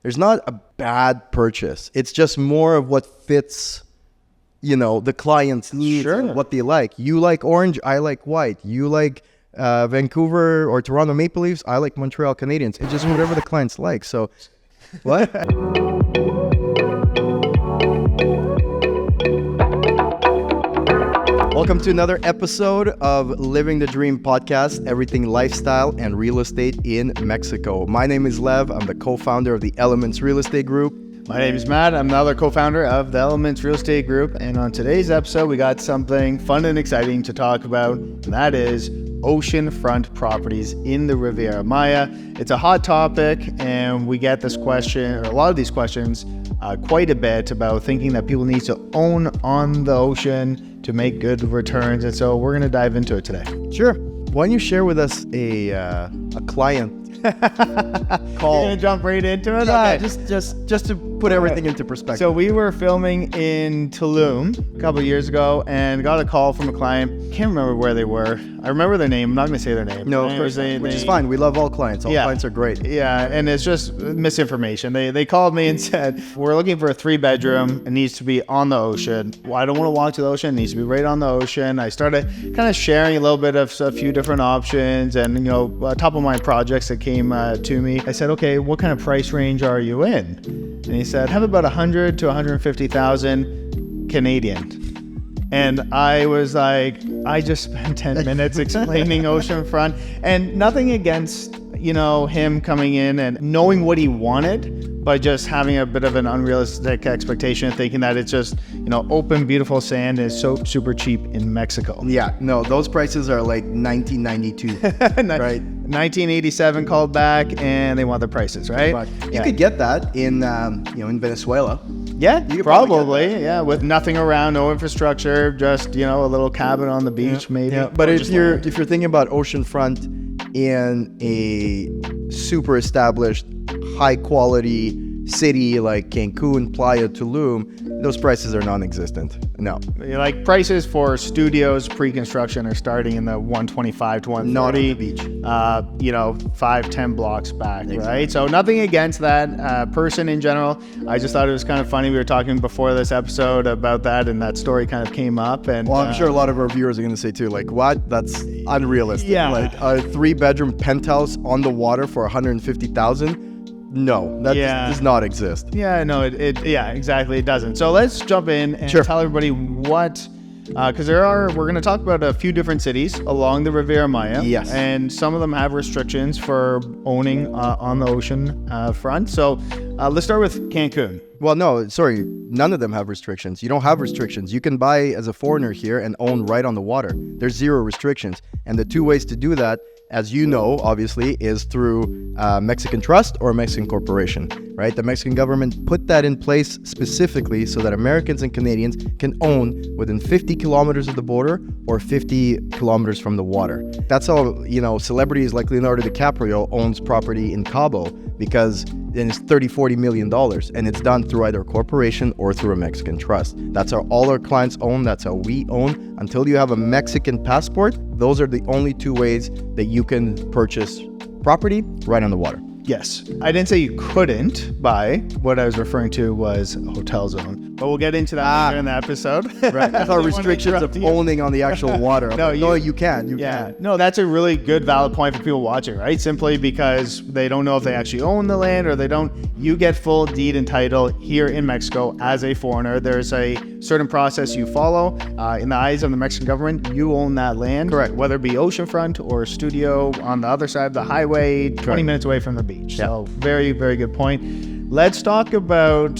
there's not a bad purchase. It's just more of what fits, the client's needs, and what they like. You like orange, I like white. You like Vancouver or Toronto Maple Leafs, I like Montreal Canadiens. It's just whatever the clients like. So, what? Welcome to another episode of Living the Dream podcast, everything lifestyle and real estate in Mexico. My name is Lev. I'm the co-founder of the Elements Real Estate Group. My name is Matt. I'm another co-founder of the Elements Real Estate Group. And on today's episode, we got something fun and exciting to talk about, and that is oceanfront properties in the Riviera Maya. It's a hot topic, and we get this question, or a lot of these questions, quite a bit about thinking that people need to own on the ocean to make good returns. And so we're going to dive into it today. Sure. Why don't you share with us a client call? You're going to jump right into it? Yeah, Okay. just to put everything into perspective. So we were filming in Tulum a couple of years ago and got a call from a client. Can't remember where they were. I remember their name. I'm not going to say their name. No, of course, which is fine. We love all clients. All clients are great. Yeah, and it's just misinformation. They called me and said, we're looking for a 3-bedroom. It needs to be on the ocean. Well, I don't want to walk to the ocean. It needs to be right on the ocean. I started kind of sharing a little bit of a few different options and, top of mind projects that came to me. I said, okay, what kind of price range are you in? And he said, have about 100 to 150,000 Canadian. And I was like, I just spent 10 minutes explaining oceanfront, and nothing against, him coming in and knowing what he wanted, but just having a bit of an unrealistic expectation, thinking that it's just, open, beautiful sand is so super cheap in Mexico. Yeah, no, those prices are like 1992, right? 1987 called back, and they want the prices, right? But you could get that in, in Venezuela. Yeah, you probably. Yeah, with nothing around, no infrastructure, just a little cabin on the beach, maybe. Yeah, but if you're thinking about oceanfront in a super established, high quality city like Cancun, Playa, Tulum, those prices are non-existent. No. Like prices for studios pre-construction are starting in the 125 to 130. Not on the beach. 5-10 blocks back, exactly. Right? So nothing against that person in general. I just thought it was kind of funny. We were talking before this episode about that, and that story kind of came up. And well, I'm sure a lot of our viewers are going to say too, like, what? That's unrealistic. Yeah. Like a 3-bedroom penthouse on the water for 150,000. No, that does not exist. Yeah, no, exactly. It doesn't. So let's jump in and tell everybody what, because we're going to talk about a few different cities along the Riviera Maya. Yes. And some of them have restrictions for owning on the ocean front. So let's start with Cancun. Well, no, sorry. None of them have restrictions. You don't have restrictions. You can buy as a foreigner here and own right on the water. There's 0 restrictions. And the 2 ways to do that, as you know, obviously, is through Mexican trust or Mexican corporation, right? The Mexican government put that in place specifically so that Americans and Canadians can own within 50 kilometers of the border or 50 kilometers from the water. That's how, celebrities like Leonardo DiCaprio owns property in Cabo, because then it's $30-40 million, and it's done through either a corporation or through a Mexican trust. That's how all our clients own. That's how we own. Until you have a Mexican passport, those are the only 2 ways that you can purchase property right on the water. Yes. I didn't say you couldn't buy. What I was referring to was a hotel zone. But we'll get into that later in the episode. Right. That's our restrictions of owning on the actual water. You can. You can. No, that's a really good, valid point for people watching, right? Simply because they don't know if they actually own the land or they don't. You get full deed and title here in Mexico as a foreigner. There's a certain process you follow. In the eyes of the Mexican government, you own that land. Correct. Whether it be oceanfront or a studio on the other side of the highway, 20 minutes away from the beach. Yeah. So very, very good point. Let's talk about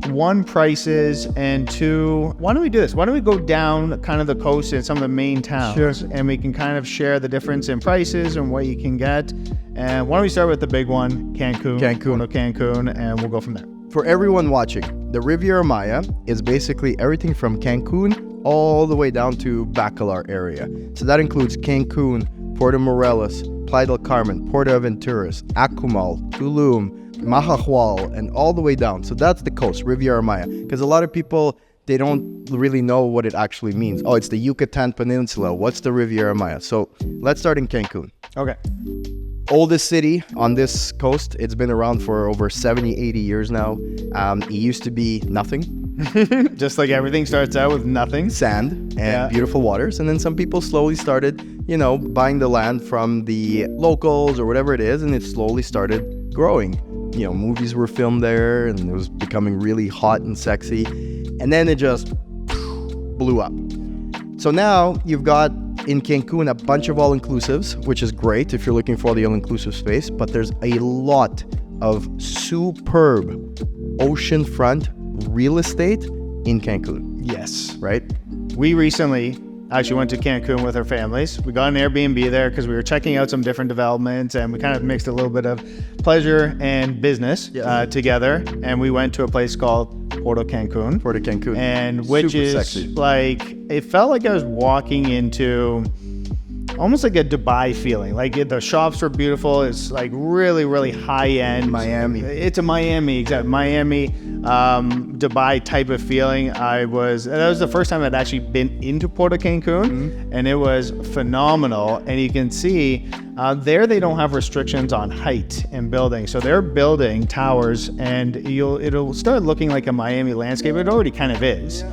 1, prices, and 2, why don't we do this? Why don't we go down kind of the coast in some of the main towns? Sure. And we can kind of share the difference in prices and what you can get. And why don't we start with the big one, Cancun, and we'll go from there. For everyone watching, the Riviera Maya is basically everything from Cancun all the way down to Bacalar area. So that includes Cancun, Puerto Morelos, Playa del Carmen, Puerto Aventuras, Akumal, Tulum, Mahahual, and all the way down. So that's the coast, Riviera Maya. Because a lot of people, they don't really know what it actually means. Oh, it's the Yucatan Peninsula. What's the Riviera Maya? So let's start in Cancun. Okay. Oldest city on this coast. It's been around for over 70, 80 years now. It used to be nothing. Just like everything starts out with nothing. Sand and beautiful waters. And then some people slowly started, buying the land from the locals or whatever it is. And it slowly started growing. Movies were filmed there and it was becoming really hot and sexy. And then it just blew up. So now you've got in Cancun a bunch of all-inclusives, which is great if you're looking for the all-inclusive space, but there's a lot of superb oceanfront real estate in Cancun. Yes. Right? We recently actually went to Cancun with our families. We got an Airbnb there because we were checking out some different developments, and we kind of mixed a little bit of pleasure and business together. And we went to a place called Puerto Cancun. And which Super is sexy. like, it felt like I was walking into almost like a Dubai feeling. Like the shops were beautiful. It's like really, really high end. Miami. It's a Miami, exactly. Miami, Dubai type of feeling. That was the first time I'd actually been into Puerto Cancun, and it was phenomenal. And you can see there they don't have restrictions on height and building. So they're building towers, and it'll start looking like a Miami landscape. It already kind of is,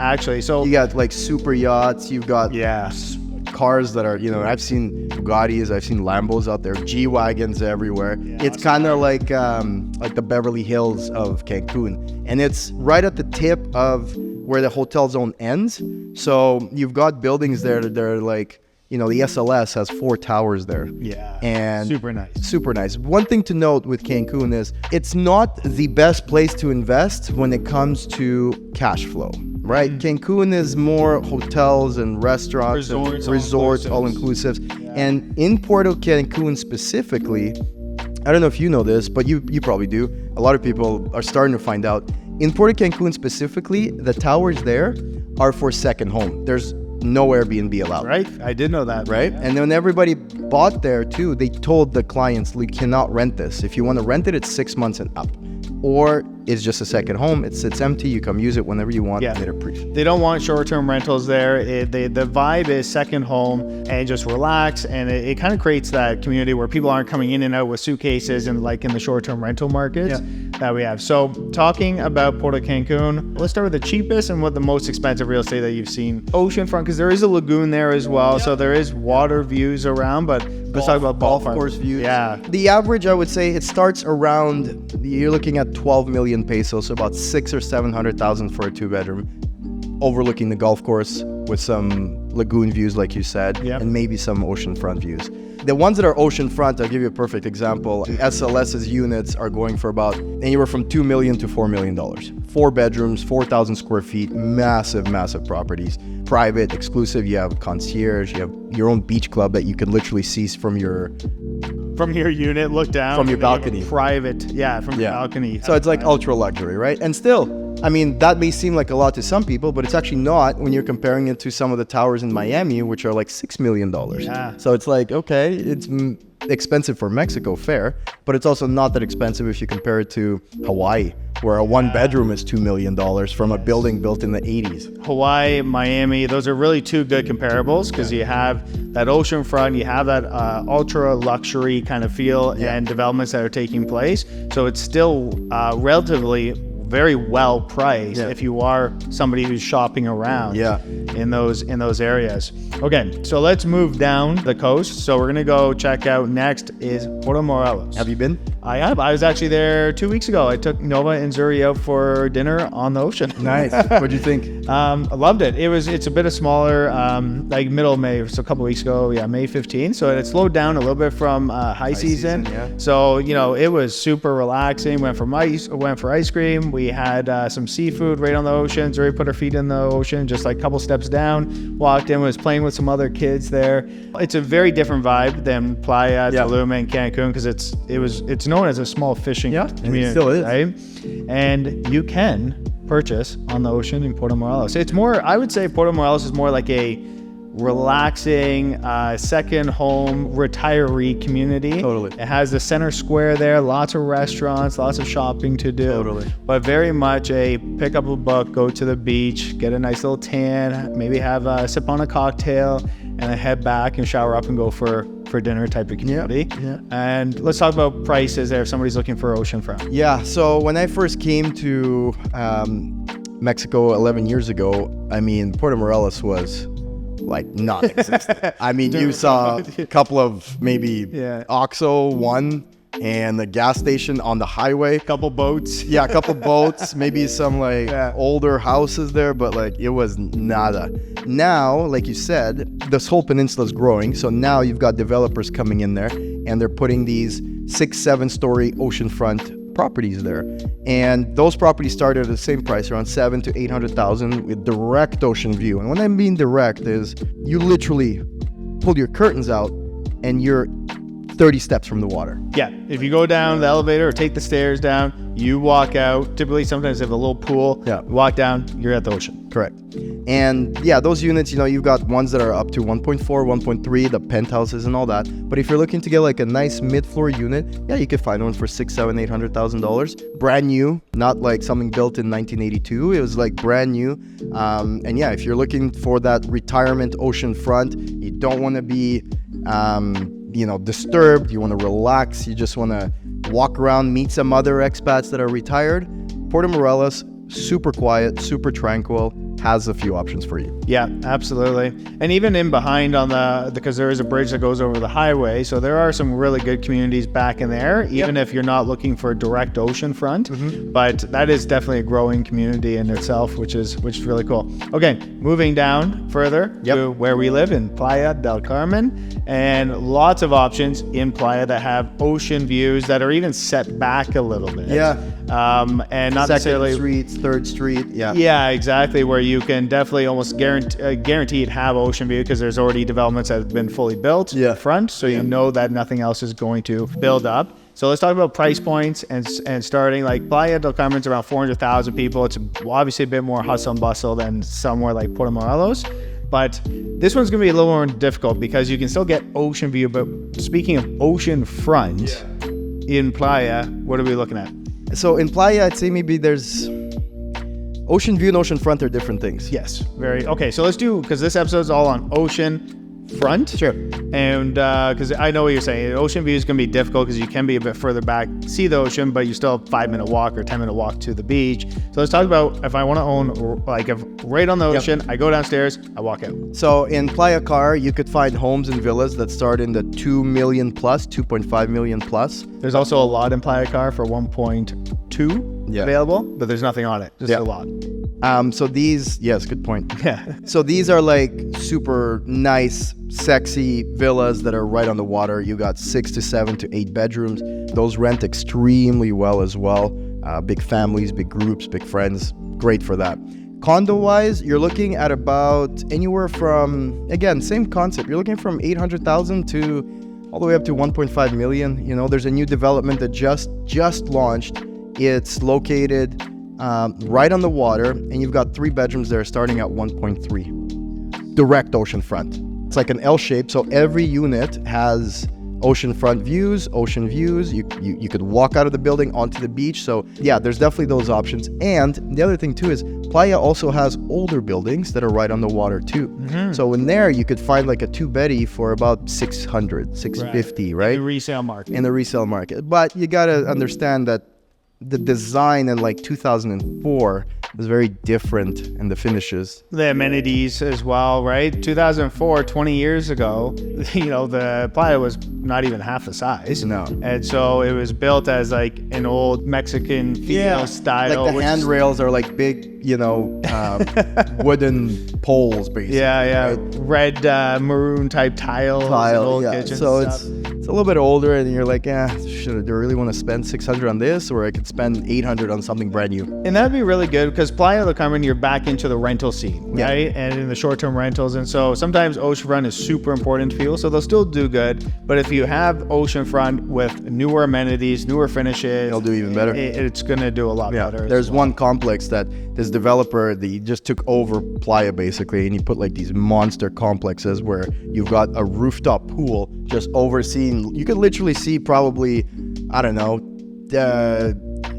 actually. So You got like super yachts. You've got yes. cars that are, I've seen Bugattis, I've seen Lambos out there, G-Wagons everywhere. It's kind of like the Beverly Hills of Cancun. And it's right at the tip of where the hotel zone ends. So you've got buildings there that are like, the SLS has 4 towers there. Yeah. And super nice. Super nice. One thing to note with Cancun is it's not the best place to invest when it comes to cash flow, right? Cancun is more hotels and restaurants, resorts, all-inclusives. And in Puerto Cancun specifically, I don't know if you know this, but you probably do. A lot of people are starting to find out. In Puerto Cancun specifically, the towers there are for second home. There's no Airbnb allowed. Right? I did know that. Right? And then everybody bought there too, they told the clients, you cannot rent this. If you want to rent it, it's 6 months and up. Or it's just a second home. It sits empty. You come use it whenever you want. Yeah. They'd appreciate it. They don't want short-term rentals there. The vibe is second home and just relax. And it kind of creates that community where people aren't coming in and out with suitcases and like in the short-term rental markets that we have. So talking about Puerto Cancun, let's start with the cheapest and what the most expensive real estate that you've seen. Oceanfront, because there is a lagoon there as well. So there is water views around, but let's talk about golf course views. Yeah. The average, I would say, it starts around, you're looking at 12 million pesos, so about 600,000 or 700,000 for a 2-bedroom, overlooking the golf course with some lagoon views, like you said, and maybe some oceanfront views. The ones that are oceanfront, I'll give you a perfect example. SLS's units are going for about anywhere from $2 million to $4 million. 4 bedrooms, 4,000 square feet, massive, massive properties. Private, exclusive, you have concierge, you have your own beach club that you can literally see from your unit, look down. From your balcony. Private, from your balcony. So it's like ultra luxury, right? And still, I mean, that may seem like a lot to some people, but it's actually not when you're comparing it to some of the towers in Miami, which are like $6 million. Yeah. So it's like, okay, it's expensive for Mexico, fair, but it's also not that expensive if you compare it to Hawaii, where a 1-bedroom is $2 million from a building built in the 80s. Hawaii, Miami, those are really 2 good comparables because you have that oceanfront, you have that ultra luxury kind of feel and developments that are taking place. So it's still relatively very well priced if you are somebody who's shopping around in those areas. Okay, so let's move down the coast. So we're gonna go check out next is Puerto Morelos. Have you been? I have. I was actually there 2 weeks ago. I took Nova and Zuri out for dinner on the ocean. Nice. What'd you think? I loved it. It's a bit of smaller, like middle of May, so a couple weeks ago, May 15th. So it slowed down a little bit from high season. So, it was super relaxing. Went for ice cream. We had some seafood right on the ocean. Zuri put her feet in the ocean, just like a couple steps down. Walked in, was playing with some other kids there. It's a very different vibe than Playa, Tulum, and Cancun because it's known as a small fishing community. It still is. Right? And you can purchase on the ocean in Puerto Morelos. It's more, I would say Puerto Morelos is more like a relaxing second home retiree community. Totally. It has the center square there, lots of restaurants, lots of shopping to do. Totally. But very much a pick up a book, go to the beach, get a nice little tan, maybe have a sip on a cocktail, and then head back and shower up and go for dinner type of community. Yeah. And let's talk about prices there if somebody's looking for oceanfront. Yeah, so when I first came to Mexico 11 years ago, I mean, Puerto Morelos was like non-existent. I mean, you saw a couple of maybe OXXO, one, and the gas station on the highway. Couple boats. Yeah, a couple boats, maybe some like older houses there, but like it was nada. Now, like you said, this whole peninsula is growing. So now you've got developers coming in there and they're putting these 6-7 story oceanfront properties there. And those properties started at the same price, around 700,000 to 800,000 with direct ocean view. And when I mean direct is you literally pull your curtains out and you're 30 steps from the water. Yeah, if you go down the elevator or take the stairs down, you walk out. Typically, sometimes they have a little pool. Yeah. You walk down, you're at the ocean. Correct. And yeah, those units, you know, you've got ones that are up to 1.4, 1.3, the penthouses and all that. But if you're looking to get like a nice mid-floor unit, yeah, you could find one for $600,000, $800,000. Brand new, not like something built in 1982. It was like brand new. And yeah, if you're looking for that retirement oceanfront, you don't want to be disturbed, you want to relax, you just want to walk around, meet some other expats that are retired. Puerto Morelos, super quiet, super tranquil, has a few options for you. Yeah, absolutely. And even in behind because there is a bridge that goes over the highway, so there are some really good communities back in there, even if you're not looking for direct oceanfront. But that is definitely a growing community in itself, which is really cool. Okay, moving down further to where we live in Playa del Carmen, and lots of options in Playa that have ocean views that are even set back a little bit. Yeah. And not necessarily Streets, Third Street. Yeah, exactly. Where you can definitely almost guaranteed have ocean view because there's already developments that have been fully built in front, so you know that nothing else is going to build up. So let's talk about price points and starting. Like Playa del Carmen's around 400,000 people. It's obviously a bit more hustle and bustle than somewhere like Puerto Morelos. But this one's going to be a little more difficult because you can still get ocean view. But speaking of ocean front in Playa, what are we looking at? So in Playa, I'd say maybe there's ocean view and ocean front are different things. Yes, very. Okay, so let's do, because this episode's all on ocean front. Sure. And because I know what you're saying, ocean view is going to be difficult because you can be a bit further back, see the ocean, but you still have 5-minute walk or 10-minute walk to the beach. So let's talk about if I want to own, like, if right on the ocean, I go downstairs, I walk out. So in Playa Car, you could find homes and villas that start in the 2 million plus, 2.5 million plus. There's also a lot in Playa Car for 1.2 available, but there's nothing on it, just a lot. So these, yes, good point. Yeah. So these are like super nice, sexy villas that are right on the water. You got 6 to 7 to 8 bedrooms. Those rent extremely well as well. Big families, big groups, big friends. Great for that. Condo-wise, you're looking at about anywhere from, again, same concept. You're looking from 800,000 to all the way up to 1.5 million. You know, there's a new development that just launched. It's located right on the water, and you've got 3 bedrooms there starting at 1.3. Direct oceanfront. It's like an L shape, so every unit has oceanfront views, ocean views. You could walk out of the building onto the beach. So yeah, there's definitely those options. And the other thing too is Playa also has older buildings that are right on the water too. So in there you could find like a 2-beddy for about 600, 650, right? In the resale market. In the resale market. But you gotta understand that the design in like 2004 was very different in the finishes. The amenities as well, right? 2004, 20 years ago, you know, the Playa was not even half the size. No. And so it was built as like an old Mexican feel style. Like the handrails are like big, you know, wooden poles basically. Yeah. Right? Red maroon type tiles. Old kitchen so stuff. it's a little bit older, and you're like, do I really want to spend 600 on this, or I could spend 800 on something brand new? And that'd be really good because Playa del Carmen, you're back into the rental scene, right? And in the short-term rentals, and so sometimes oceanfront is super important to people, so they'll still do good. But if you have oceanfront with newer amenities, newer finishes, it'll do even better. It's gonna do a lot better. There's one complex that this developer, he just took over Playa basically, and he put like these monster complexes where you've got a rooftop pool just overseeing. You could literally see probably, I don't know,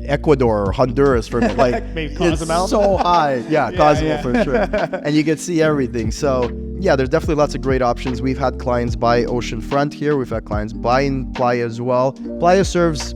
Ecuador or Honduras for like Maybe it's Cozumel? so high. Yeah, Cozumel for sure. And you can see everything. So yeah, there's definitely lots of great options. We've had clients buy Oceanfront here. We've had clients buy in Playa as well. Playa serves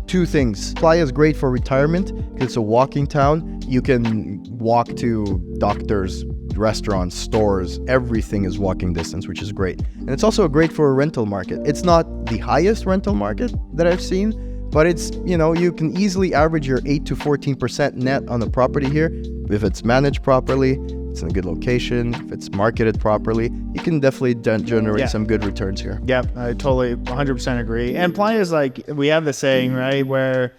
two things. Playa is great for retirement because it's a walking town. You can walk to doctors, restaurants, stores, everything is walking distance, which is great. And it's also great for a rental market. It's not the highest rental market that I've seen, but it's, you can easily average your 8 to 14% net on the property here. If it's managed properly, it's in a good location, if it's marketed properly, you can definitely generate some good returns here. Yep, I totally 100% agree. And Playa is like, we have the saying, right, where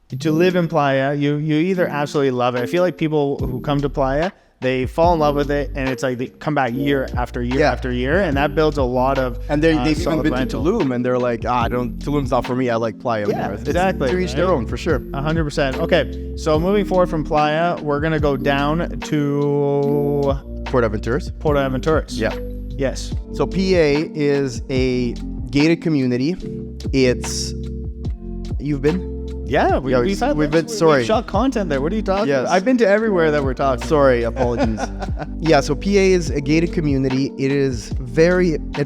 to live in Playa, you either absolutely love it. I feel like people who come to Playa, they fall in love with it, and it's like they come back year after year after year, and that builds a lot of and they've even been rental. to Tulum, and they're like, Tulum's not for me. I like Playa more. Exactly. To each their own, for sure. 100%. Okay, so moving forward from Playa, we're gonna go down to Portaventuras. Yeah. Yes. So PA is a gated community. You've been? Yeah, we've shot content there. What are you talking about? I've been to everywhere that we're talking. Sorry, apologies. Yeah, so PA is a gated community. It's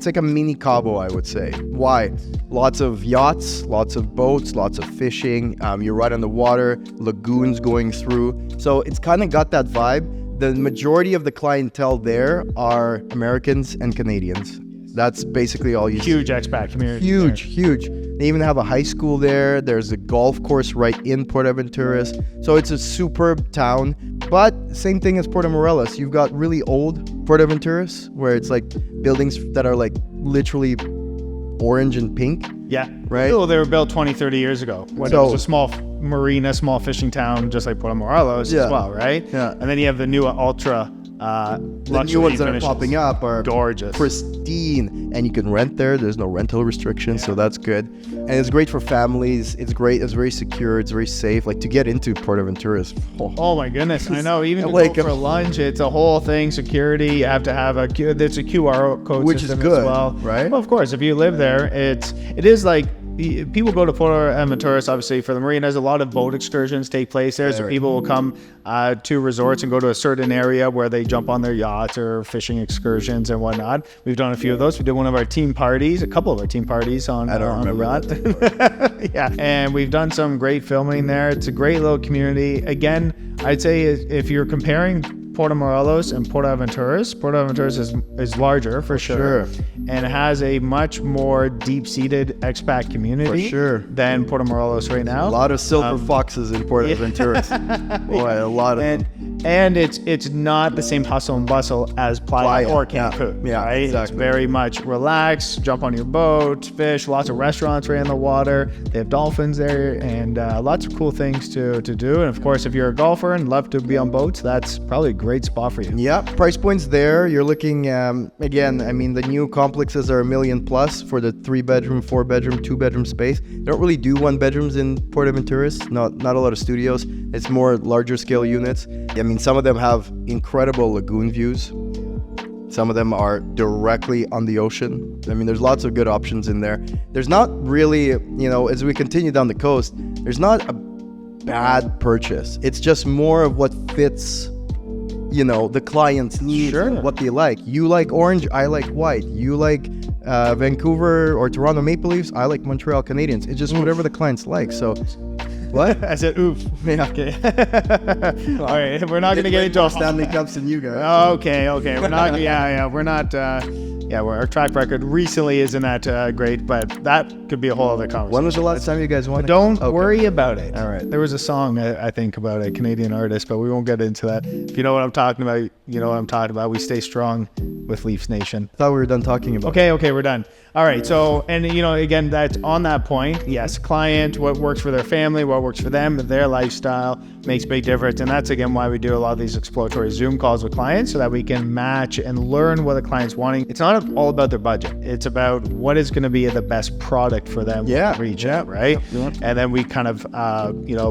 like a mini Cabo, I would say. Why? Lots of yachts, lots of boats, lots of fishing. You're right on the water, lagoons going through. So it's kind of got that vibe. The majority of the clientele there are Americans and Canadians. That's basically all you see. Huge expat community. Huge. They even have a high school there. There's a golf course right in Portaventuras. So it's a superb town. But same thing as Puerto Morelos. You've got really old Portaventuras where it's like buildings that are like literally orange and pink. Yeah. Right? Well, they were built 20, 30 years ago when it was a small marina, small fishing town, just like Puerto Morelos as well, right? Yeah. And then you have the new ultra the new ones that are popping up are gorgeous, pristine, and you can rent there. There's no rental restrictions, so that's good. And it's great for families. It's great. It's very secure. It's very safe. Like to get into Portaventuras. Oh my goodness, I know. Even to go for lunch, it's a whole thing. Security. You have to have there's a QR code, which is good, as well, right? Well, of course, if you live there, it is like. People go to Portaventuras, obviously, for the marinas. A lot of boat excursions take place there. So people will come to resorts and go to a certain area where they jump on their yachts or fishing excursions and whatnot. We've done a few of those. We did one of our team parties, a couple of our team parties on the yacht. Yeah, and we've done some great filming there. It's a great little community. Again, I'd say if you're comparing Puerto Morelos and Portaventuras is larger for sure, and has a much more deep-seated expat community than Puerto Morelos right now. A lot of silver foxes in Portaventuras. Boy, a lot of them. And it's not the same hustle and bustle as Playa or Cancun. Yeah, right? Exactly. It's very much relax, jump on your boat, fish. Lots of restaurants right in the water. They have dolphins there, and lots of cool things to do. And of course, if you're a golfer and love to be on boats, that's probably a great spot for you. Yeah, price points there. You're looking again. I mean, the new complexes are $1 million plus for the 3-bedroom, 4-bedroom, 2-bedroom space. They don't really do 1-bedrooms in Portaventuras. Not a lot of studios. It's more larger scale units. I mean, some of them have incredible lagoon views. Some of them are directly on the ocean. I mean, there's lots of good options in there. There's not really, as we continue down the coast, there's not a bad purchase. It's just more of what fits, the client's needs, what they like. You like orange, I like white. You like Vancouver or Toronto Maple Leafs, I like Montreal Canadiens. It's just whatever the clients like. So what? I said oof. Yeah. Okay. All right. We're not going to get into Stanley Cups and you guys. Okay. We're not. We're not. Our track record recently isn't that great, but that could be a whole other conversation. When was the last time you guys won? Don't worry about it. All right. There was a song I think about a Canadian artist, but we won't get into that. If you know what I'm talking about, you know what I'm talking about. We stay strong with Leafs Nation. I thought we were done talking about. Okay, we're done. All right. So, and again, that's on that point. Yes, client, what works for their family, what works for them, their lifestyle makes a big difference. And that's again why we do a lot of these exploratory Zoom calls with clients so that we can match and learn what the client's wanting. It's not all about their budget. It's about what is going to be the best product for them. Region, right? And then we kind of,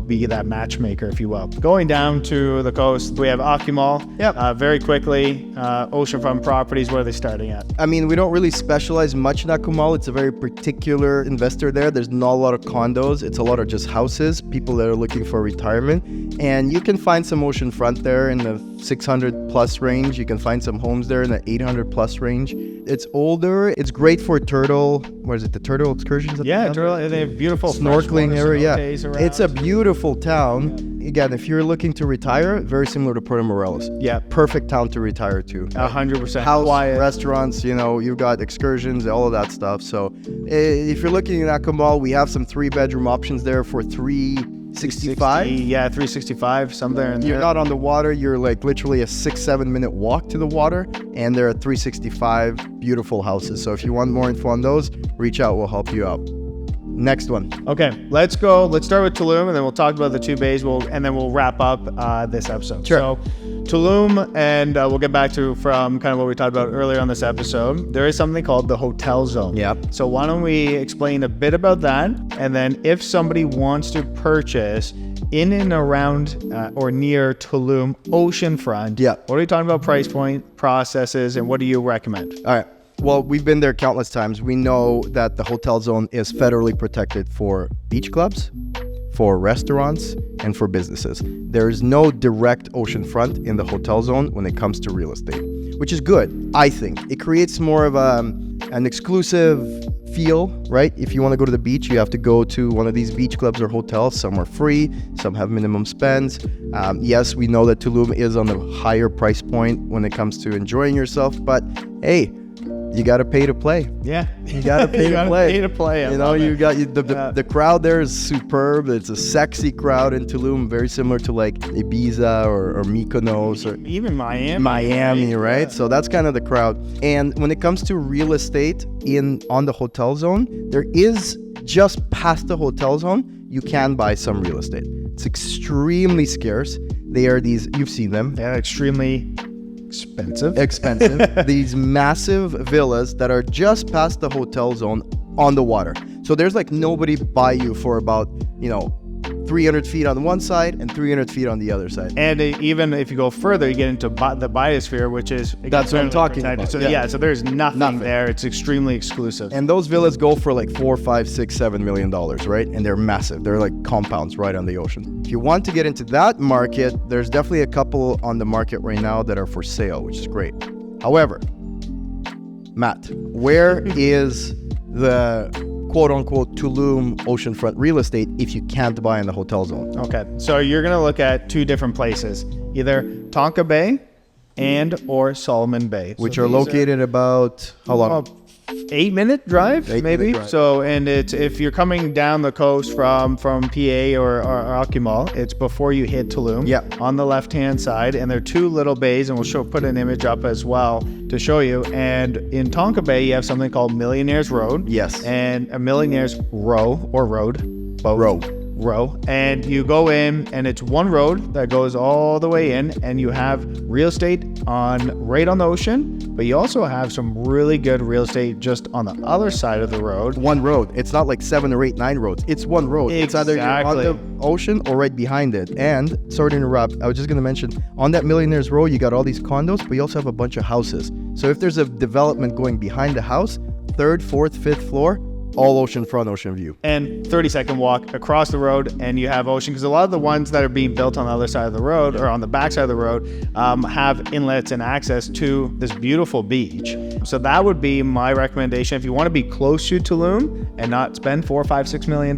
be that matchmaker, if you will. Going down to the coast, we have Akimal. Very quickly, oceanfront properties. What are they starting at? I mean, we don't really specialize much in that Kumal, it's a very particular investor there. There's not a lot of condos. It's a lot of just houses, people that are looking for retirement. And you can find some oceanfront there in the 600 plus range. You can find some homes there in the 800 plus range. It's older. It's great for turtle. What is it? The turtle excursions? Yeah, turtle. They have beautiful snorkeling area. Yeah, it's a beautiful town. Again, if you're looking to retire, very similar to Puerto Morelos. Yeah, perfect town to retire to. 100%. House, restaurants, you've got excursions, all of that stuff. So if you're looking at Akumal, we have some 3-bedroom options there for $365. Yeah, $365, somewhere in there. You're not on the water. You're like literally a 6-7 minute walk to the water, and they're at $365. Beautiful houses. So if you want more info on those, reach out. We'll help you out. Next one. Okay, let's go. Let's start with Tulum, and then we'll talk about the 2 bays. And then we'll wrap up this episode. Sure. So Tulum, and we'll get back to from kind of what we talked about earlier on this episode. There is something called the hotel zone. Yeah. So why don't we explain a bit about that, and then if somebody wants to purchase in and around or near Tulum oceanfront, what are we talking about? Price point, processes, and what do you recommend? All right. Well, we've been there countless times. We know that the hotel zone is federally protected for beach clubs, for restaurants, and for businesses. There is no direct oceanfront in the hotel zone when it comes to real estate, which is good, I think. It creates more of an exclusive feel, right? If you want to go to the beach, you have to go to one of these beach clubs or hotels. Some are free, some have minimum spends. Yes, we know that Tulum is on the higher price point when it comes to enjoying yourself, but hey, you got to pay to play. Yeah. You got to pay to play. Pay to play. The crowd there is superb. It's a sexy crowd in Tulum, very similar to like Ibiza or Mykonos or even Miami, right? So that's kind of the crowd. And when it comes to real estate on the hotel zone, there is just past the hotel zone, you can buy some real estate. It's extremely scarce. They are these, you've seen them. They're extremely expensive. These massive villas that are just past the hotel zone on the water. So there's like nobody by you for about 300 feet on one side and 300 feet on the other side. And even if you go further, you get into the biosphere, which is that's what I'm talking about. So so there's nothing there. It's extremely exclusive. And those villas go for like $4, $5, $6, $7 million, right? And they're massive. They're like compounds right on the ocean. If you want to get into that market, there's definitely a couple on the market right now that are for sale, which is great. However, Matt, where is the quote-unquote Tulum oceanfront real estate if you can't buy in the hotel zone? Okay, so you're going to look at 2 different places, either Tonka Bay and or Solomon Bay. Which are located about, how long? 8-minute drive, maybe. So, and it's if you're coming down the coast from PA or Akumal, it's before you hit Tulum. Yeah. On the left-hand side, and there are 2 little bays, and we'll put an image up as well to show you. And in Tonka Bay, you have something called Millionaires Road. Yes. And a Millionaires Row or Road. Both. Row, and you go in, and it's one road that goes all the way in, and you have real estate right on the ocean, but you also have some really good real estate just on the other side of the road. One road. It's not like 7 or 8, 9 roads. It's one road. Exactly. It's either you're on the ocean or right behind it. And sorry to interrupt, I was just going to mention, on that Millionaires Row, you got all these condos, but you also have a bunch of houses. So if there's a development going behind the house, 3rd, 4th, 5th floor, all oceanfront, ocean view. And 30-second walk across the road, and you have ocean, because a lot of the ones that are being built on the other side of the road or on the back side of the road have inlets and access to this beautiful beach. So that would be my recommendation. If you want to be close to Tulum and not spend $4, $5, $6 million,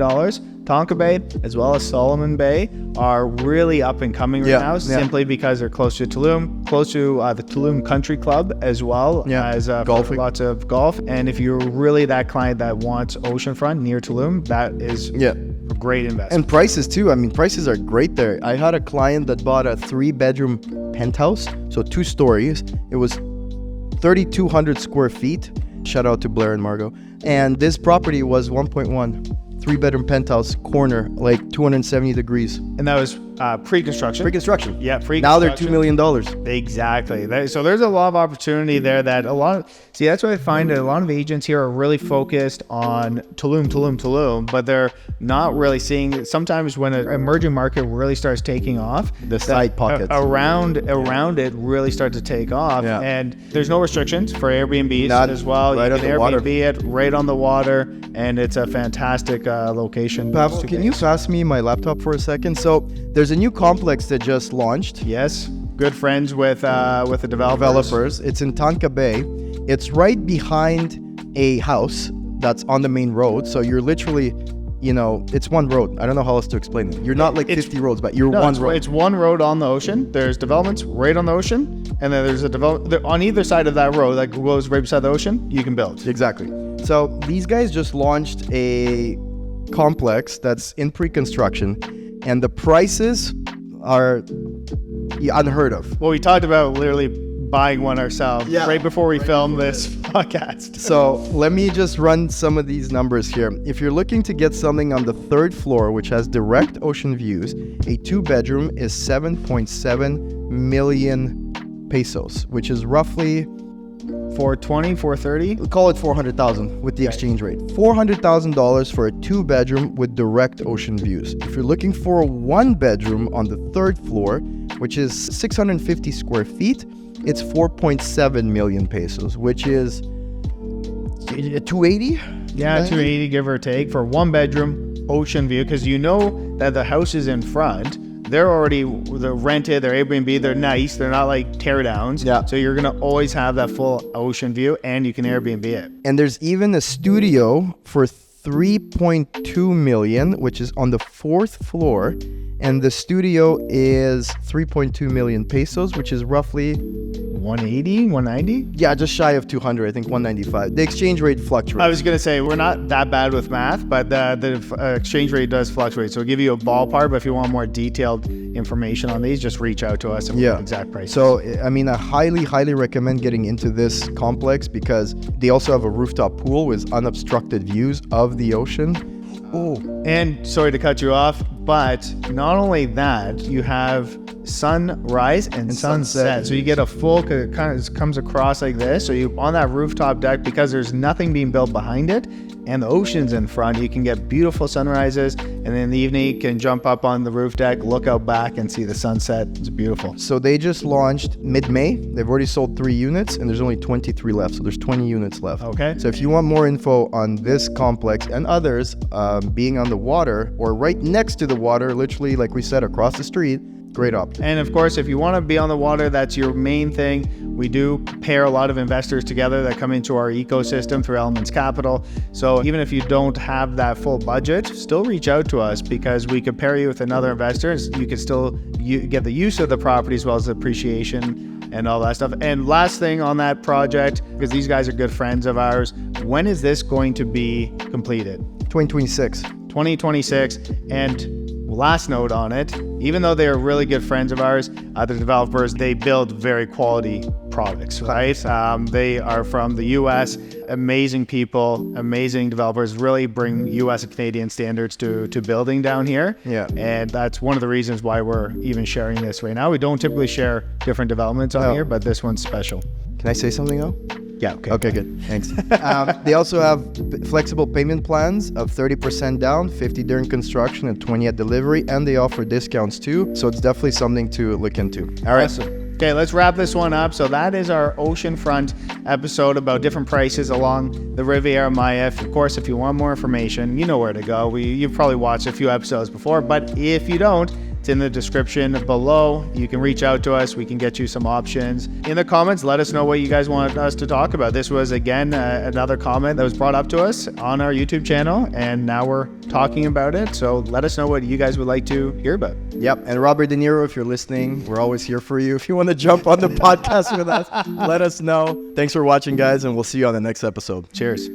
Tonka Bay as well as Solomon Bay are really up and coming right now, simply because they're close to Tulum, close to the Tulum Country Club as well as golfing. Lots of golf. And if you're really that client that wants oceanfront near Tulum, that is a great investment. And prices too. I mean, prices are great there. I had a client that bought a 3-bedroom penthouse, so 2 stories. It was 3,200 square feet. Shout out to Blair and Margot. And this property was 1.1. 3-bedroom penthouse corner, like 270 degrees. And that was pre-construction. Pre-construction. Yeah, pre-construction. Now they're $2 million. Exactly. So there's a lot of opportunity there that's why I find that a lot of agents here are really focused on Tulum, but they're not really seeing, sometimes when an emerging market really starts taking off, The side pockets. around it really start to take off. Yeah. And there's no restrictions for Airbnbs Not as well. right You on can the water. Airbnb it right on the water, and it's a fantastic location. Pavel, can you pass me my laptop for a second? So there's a new complex that just launched. Yes. Good friends with the developers. It's in Tanca Bay. It's right behind a house that's on the main road. So you're literally, it's one road. I don't know how else to explain it. You're not like 50 roads, but you're one road. It's one road on the ocean. There's developments right on the ocean, and then there's on either side of that road that goes right beside the ocean. You can build. Exactly. So these guys just launched a complex that's in pre-construction, and the prices are unheard of. Well, we talked about literally buying one ourselves right before we filmed this podcast. So let me just run some of these numbers here. If you're looking to get something on the third floor, which has direct ocean views, a 2-bedroom is 7.7 million pesos, which is roughly 420, 430? call it 400,000 with the exchange rate. $400,000 for a 2-bedroom with direct ocean views. If you're looking for a 1-bedroom on the third floor, which is 650 square feet, it's 4.7 million pesos, which is 280? Yeah, 280 give or take for 1-bedroom ocean view, because that the houses in front, they're rented, they're Airbnb, they're nice, they're not like teardowns. Yeah. So you're gonna always have that full ocean view, and you can Airbnb it. And there's even a studio for 3.2 million, which is on the 4th floor. And the studio is 3.2 million pesos, which is roughly 180, 190? Yeah, just shy of 200, I think 195. The exchange rate fluctuates. I was going to say, we're not that bad with math, but the exchange rate does fluctuate. So we'll give you a ballpark, but if you want more detailed information on these, just reach out to us and we'll get exact prices. So, I mean, I highly recommend getting into this complex because they also have a rooftop pool with unobstructed views of the ocean. Oh, and sorry to cut you off, but not only that, you have sunrise and sunset. So you get a full, it kind of comes across like this. So you on that rooftop deck, because there's nothing being built behind it and the ocean's in front, you can get beautiful sunrises. And then in the evening, you can jump up on the roof deck, look out back and see the sunset. It's beautiful. So they just launched mid-May. They've already sold 3 units and there's only 23 left. So there's 20 units left. Okay. So if you want more info on this complex and others being on the water or right next to the water, literally, like we said, across the street, great option. And of course, if you want to be on the water, that's your main thing. We do pair a lot of investors together that come into our ecosystem through Elements Capital. So even if you don't have that full budget, still reach out to us because we could pair you with another investor and you can still get the use of the property as well as the appreciation and all that stuff. And last thing on that project, because these guys are good friends of ours, when is this going to be completed? 2026. 2026. And last note on it, even though they are really good friends of ours, the developers, they build very quality products, right? They are from the US, amazing people, amazing developers, really bring US and Canadian standards to building down here. Yeah. And that's one of the reasons why we're even sharing this right now. We don't typically share different developments on here, but this one's special. Can I say something though? Yeah, okay. Okay, good. Thanks. They also have flexible payment plans of 30% down, 50 during construction, and 20 at delivery, and they offer discounts too. So it's definitely something to look into. All right. Awesome. Okay, let's wrap this one up. So that is our Oceanfront episode about different prices along the Riviera Maya. Of course, if you want more information, you know where to go. You've probably watched a few episodes before, but if you don't, it's in the description below. You can reach out to us. We can get you some options. In the comments, let us know what you guys want us to talk about. This was, again, another comment that was brought up to us on our YouTube channel, and now we're talking about it. So let us know what you guys would like to hear about. Yep. And Robert De Niro, if you're listening, we're always here for you. If you want to jump on the podcast with us, let us know. Thanks for watching, guys, and we'll see you on the next episode. Cheers.